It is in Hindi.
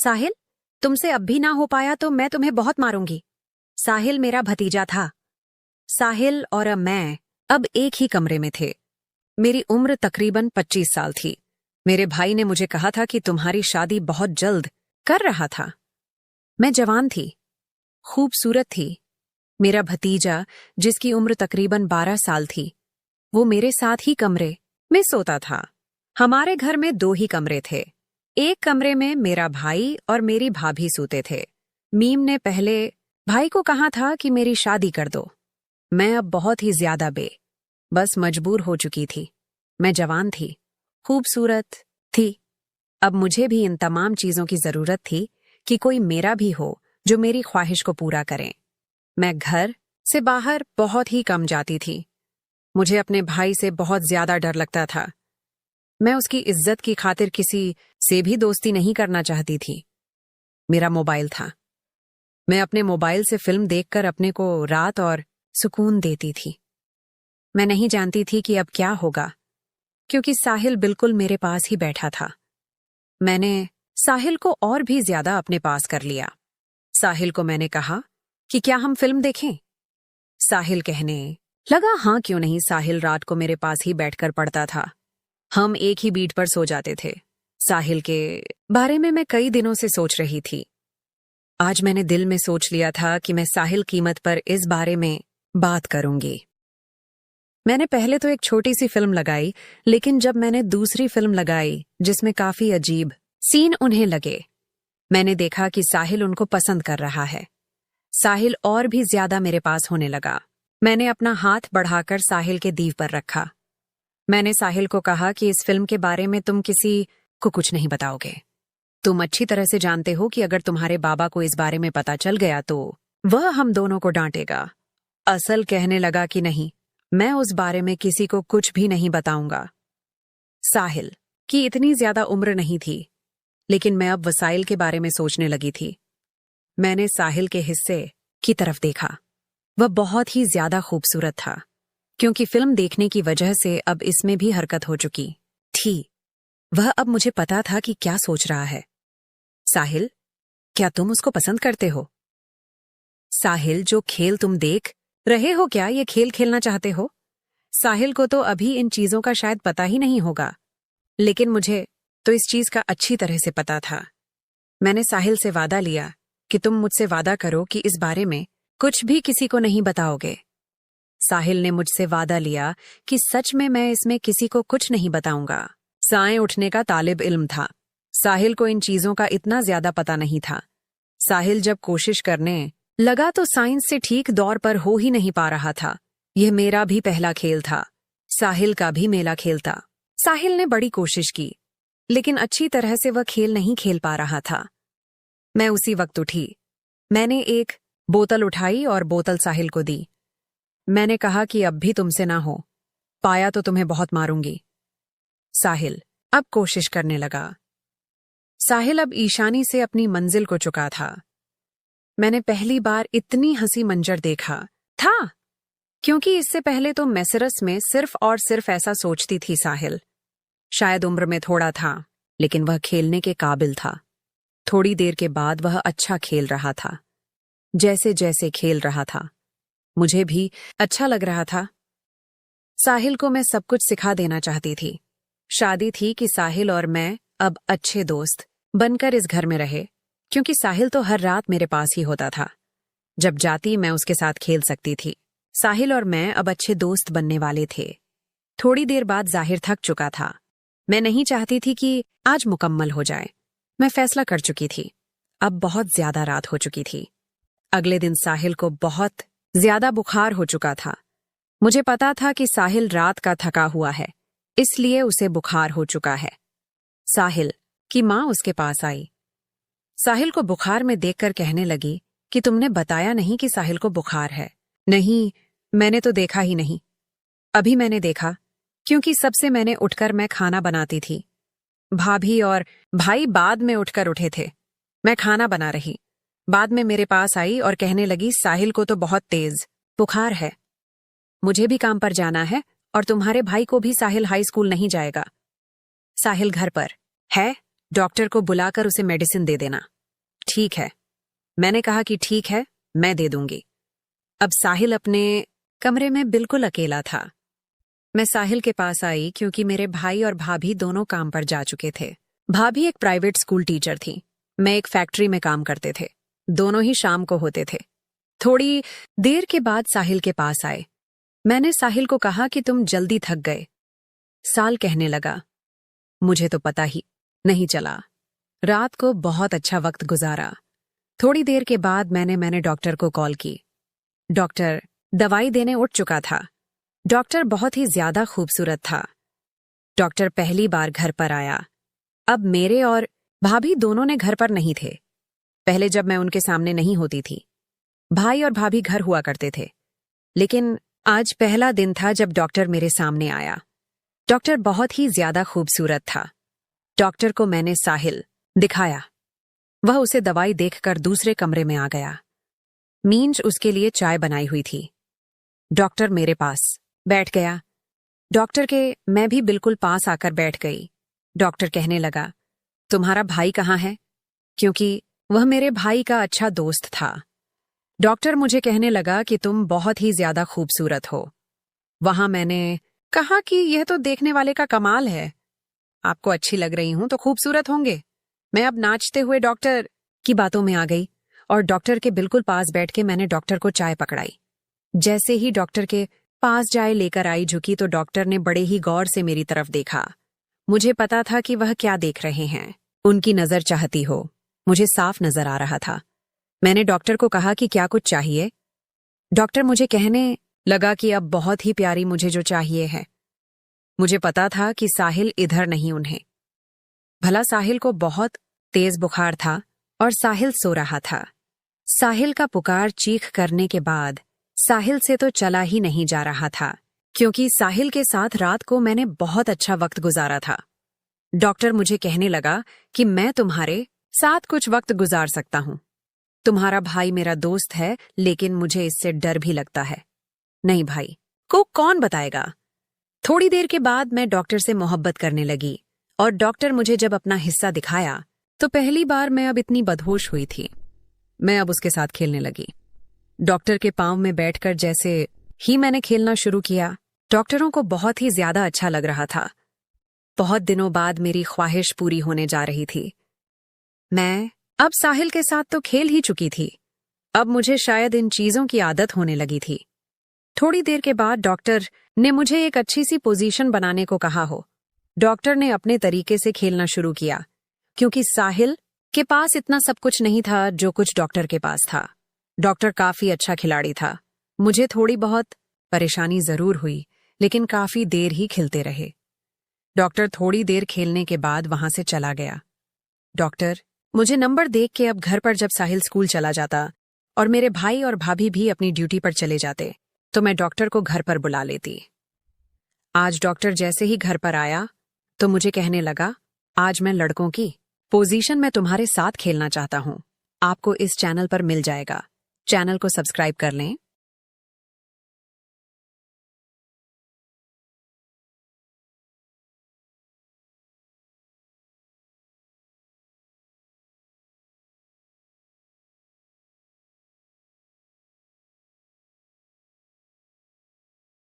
साहिल, तुमसे अब भी ना हो पाया तो मैं तुम्हें बहुत मारूंगी। साहिल मेरा भतीजा था। साहिल और मैं अब एक ही कमरे में थे। मेरी उम्र तकरीबन 25 साल थी। मेरे भाई ने मुझे कहा था कि तुम्हारी शादी बहुत जल्द कर रहा था। मैं जवान थी, खूबसूरत थी। मेरा भतीजा, जिसकी उम्र तकरीबन 12 साल थी, वो मेरे साथ ही कमरे में सोता था। हमारे घर में 2 ही कमरे थे। एक कमरे में मेरा भाई और मेरी भाभी सोते थे। मीम ने पहले भाई को कहा था कि मेरी शादी कर दो। मैं अब बहुत ही ज्यादा बस मजबूर हो चुकी थी। मैं जवान थी, खूबसूरत थी। अब मुझे भी इन तमाम चीजों की जरूरत थी कि कोई मेरा भी हो जो मेरी ख्वाहिश को पूरा करे। मैं घर से बाहर बहुत ही कम जाती थी। मुझे अपने भाई से बहुत ज्यादा डर लगता था। मैं उसकी इज्जत की खातिर किसी से भी दोस्ती नहीं करना चाहती थी। मेरा मोबाइल था। मैं अपने मोबाइल से फिल्म देखकर अपने को रात और सुकून देती थी। मैं नहीं जानती थी कि अब क्या होगा, क्योंकि साहिल बिल्कुल मेरे पास ही बैठा था। मैंने साहिल को और भी ज्यादा अपने पास कर लिया। साहिल को मैंने कहा कि क्या हम फिल्म देखें? साहिल कहने लगा हाँ क्यों नहीं। साहिल रात को मेरे पास ही बैठकर पढ़ता था। हम एक ही बीट पर सो जाते थे। साहिल के बारे में मैं कई दिनों से सोच रही थी। आज मैंने दिल में सोच लिया था कि मैं साहिल कीमत पर इस बारे में बात करूंगी। मैंने पहले तो एक छोटी सी फिल्म लगाई, लेकिन जब मैंने दूसरी फिल्म लगाई जिसमें काफी अजीब सीन उन्हें लगे, मैंने देखा कि साहिल उनको पसंद कर रहा है। साहिल और भी ज्यादा मेरे पास होने लगा। मैंने अपना हाथ बढ़ाकर साहिल के दीव पर रखा। मैंने साहिल को कहा कि इस फिल्म के बारे में तुम किसी को कुछ नहीं बताओगे। तुम अच्छी तरह से जानते हो कि अगर तुम्हारे बाबा को इस बारे में पता चल गया तो वह हम दोनों को डांटेगा। असल कहने लगा कि नहीं, मैं उस बारे में किसी को कुछ भी नहीं बताऊंगा। साहिल की इतनी ज्यादा उम्र नहीं थी, लेकिन मैं अब वसाइल के बारे में सोचने लगी थी। मैंने साहिल के हिस्से की तरफ देखा। वह बहुत ही ज्यादा खूबसूरत था, क्योंकि फिल्म देखने की वजह से अब इसमें भी हरकत हो चुकी थी। वह अब मुझे पता था कि क्या सोच रहा है। साहिल, क्या तुम उसको पसंद करते हो? साहिल, जो खेल तुम देख रहे हो, क्या ये खेल खेलना चाहते हो? साहिल को तो अभी इन चीजों का शायद पता ही नहीं होगा, लेकिन मुझे तो इस चीज का अच्छी तरह से पता था। मैंने साहिल से वादा लिया कि तुम मुझसे वादा करो कि इस बारे में कुछ भी किसी को नहीं बताओगे। साहिल ने मुझसे वादा लिया कि सच में मैं इसमें किसी को कुछ नहीं बताऊंगा। साएं उठने का तालिब इल्म था। साहिल को इन चीजों का इतना ज्यादा पता नहीं था। साहिल जब कोशिश करने लगा तो साइंस से ठीक दौर पर हो ही नहीं पा रहा था। यह मेरा भी पहला खेल था, साहिल का भी मेरा खेल था। साहिल ने बड़ी कोशिश की, लेकिन अच्छी तरह से वह खेल नहीं खेल पा रहा था। मैं उसी वक्त उठी। मैंने एक बोतल उठाई और बोतल साहिल को दी। मैंने कहा कि अब भी तुमसे ना हो पाया तो तुम्हें बहुत मारूंगी। साहिल अब कोशिश करने लगा। साहिल अब ईशानी से अपनी मंजिल को चुका था। मैंने पहली बार इतनी हंसी मंजर देखा था, क्योंकि इससे पहले तो मैसरस में सिर्फ और सिर्फ ऐसा सोचती थी। साहिल शायद उम्र में थोड़ा था, लेकिन वह खेलने के काबिल था। थोड़ी देर के बाद वह अच्छा खेल रहा था। जैसे जैसे खेल रहा था, मुझे भी अच्छा लग रहा था। साहिल को मैं सब कुछ सिखा देना चाहती थी। शादी थी कि साहिल और मैं अब अच्छे दोस्त बनकर इस घर में रहे, क्योंकि साहिल तो हर रात मेरे पास ही होता था। जब जाती मैं उसके साथ खेल सकती थी। साहिल और मैं अब अच्छे दोस्त बनने वाले थे। थोड़ी देर बाद जाहिर थक चुका था। मैं नहीं चाहती थी कि आज मुकम्मल हो जाए। मैं फैसला कर चुकी थी। अब बहुत ज्यादा रात हो चुकी थी। अगले दिन साहिल को बहुत ज्यादा बुखार हो चुका था। मुझे पता था कि साहिल रात का थका हुआ है, इसलिए उसे बुखार हो चुका है। साहिल की माँ उसके पास आई। साहिल को बुखार में देखकर कहने लगी कि तुमने बताया नहीं कि साहिल को बुखार है। नहीं, मैंने तो देखा ही नहीं। अभी मैंने देखा, क्योंकि सबसे मैंने उठकर मैं खाना बनाती थी। भाभी और भाई बाद में उठकर उठे थे। मैं खाना बना रही। बाद में मेरे पास आई और कहने लगी साहिल को तो बहुत तेज बुखार है। मुझे भी काम पर जाना है और तुम्हारे भाई को भी। साहिल हाई स्कूल नहीं जाएगा। साहिल घर पर है, डॉक्टर को बुलाकर उसे मेडिसिन दे देना। ठीक है। मैंने कहा कि ठीक है, मैं दे दूंगी। अब साहिल अपने कमरे में बिल्कुल अकेला था। मैं साहिल के पास आई क्योंकि मेरे भाई और भाभी दोनों काम पर जा चुके थे। भाभी एक प्राइवेट स्कूल टीचर थी, मैं एक फैक्ट्री में काम करते थे। दोनों ही शाम को होते थे। थोड़ी देर के बाद साहिल के पास आए। मैंने साहिल को कहा कि तुम जल्दी थक गए। साल कहने लगा, मुझे तो पता ही नहीं चला। रात को बहुत अच्छा वक्त गुजारा। थोड़ी देर के बाद मैंने डॉक्टर को कॉल की। डॉक्टर दवाई देने उठ चुका था। डॉक्टर बहुत ही ज्यादा खूबसूरत था। डॉक्टर पहली बार घर पर आया। अब मेरे और भाभी दोनों ने घर पर नहीं थे। पहले जब मैं उनके सामने नहीं होती थी, भाई और भाभी घर हुआ करते थे। लेकिन आज पहला दिन था जब डॉक्टर मेरे सामने आया। डॉक्टर बहुत ही ज्यादा खूबसूरत था। डॉक्टर को मैंने साहिल दिखाया। वह उसे दवाई देखकर दूसरे कमरे में आ गया। मींज उसके लिए चाय बनाई हुई थी। डॉक्टर मेरे पास बैठ गया। डॉक्टर के मैं भी बिल्कुल पास आकर बैठ गई। डॉक्टर कहने लगा, तुम्हारा भाई कहाँ है? क्योंकि वह मेरे भाई का अच्छा दोस्त था। डॉक्टर मुझे कहने लगा कि तुम बहुत ही ज्यादा खूबसूरत हो। वहां मैंने कहा कि यह तो देखने वाले का कमाल है। आपको अच्छी लग रही हूं तो खूबसूरत होंगे। मैं अब नाचते हुए डॉक्टर की बातों में आ गई और डॉक्टर के बिल्कुल पास बैठ के मैंने डॉक्टर को चाय पकड़ाई। जैसे ही डॉक्टर के पास चाय लेकर आई झुकी तो डॉक्टर ने बड़े ही गौर से मेरी तरफ देखा। मुझे पता था कि वह क्या देख रहे हैं। उनकी नजर चाहती हो, मुझे साफ नजर आ रहा था। मैंने डॉक्टर को कहा कि क्या कुछ चाहिए? डॉक्टर मुझे कहने लगा कि अब बहुत ही प्यारी मुझे जो चाहिए है। मुझे पता था कि साहिल इधर नहीं उन्हें। भला साहिल को बहुत तेज बुखार था और साहिल सो रहा था। साहिल का पुकार चीख करने के बाद साहिल से तो चला ही नहीं जा रहा था, क्योंकि साहिल के साथ रात को मैंने बहुत अच्छा वक्त गुजारा था। डॉक्टर मुझे कहने लगा कि मैं तुम्हारे साथ कुछ वक्त गुजार सकता हूं। तुम्हारा भाई मेरा दोस्त है, लेकिन मुझे इससे डर भी लगता है। नहीं भाई को कौन बताएगा? थोड़ी देर के बाद मैं डॉक्टर से मोहब्बत करने लगी और डॉक्टर मुझे जब अपना हिस्सा दिखाया तो पहली बार मैं अब इतनी बदहोश हुई थी। मैं अब उसके साथ खेलने लगी। डॉक्टर के पांव में बैठकर जैसे ही मैंने खेलना शुरू किया, डॉक्टरों को बहुत ही ज्यादा अच्छा लग रहा था। बहुत दिनों बाद मेरी ख्वाहिश पूरी होने जा रही थी। मैं अब साहिल के साथ तो खेल ही चुकी थी। अब मुझे शायद इन चीजों की आदत होने लगी थी। थोड़ी देर के बाद डॉक्टर ने मुझे एक अच्छी सी पोजीशन बनाने को कहा हो। डॉक्टर ने अपने तरीके से खेलना शुरू किया, क्योंकि साहिल के पास इतना सब कुछ नहीं था जो कुछ डॉक्टर के पास था। डॉक्टर काफी अच्छा खिलाड़ी था। मुझे थोड़ी बहुत परेशानी जरूर हुई, लेकिन काफी देर ही खेलते रहे। डॉक्टर थोड़ी देर खेलने के बाद वहां से चला गया। डॉक्टर मुझे नंबर देख के अब घर पर जब साहिल स्कूल चला जाता और मेरे भाई और भाभी भी अपनी ड्यूटी पर चले जाते तो मैं डॉक्टर को घर पर बुला लेती। आज डॉक्टर जैसे ही घर पर आया तो मुझे कहने लगा, आज मैं लड़कों की पोजीशन में तुम्हारे साथ खेलना चाहता हूं। आपको इस चैनल पर मिल जाएगा। चैनल को सब्सक्राइब कर लें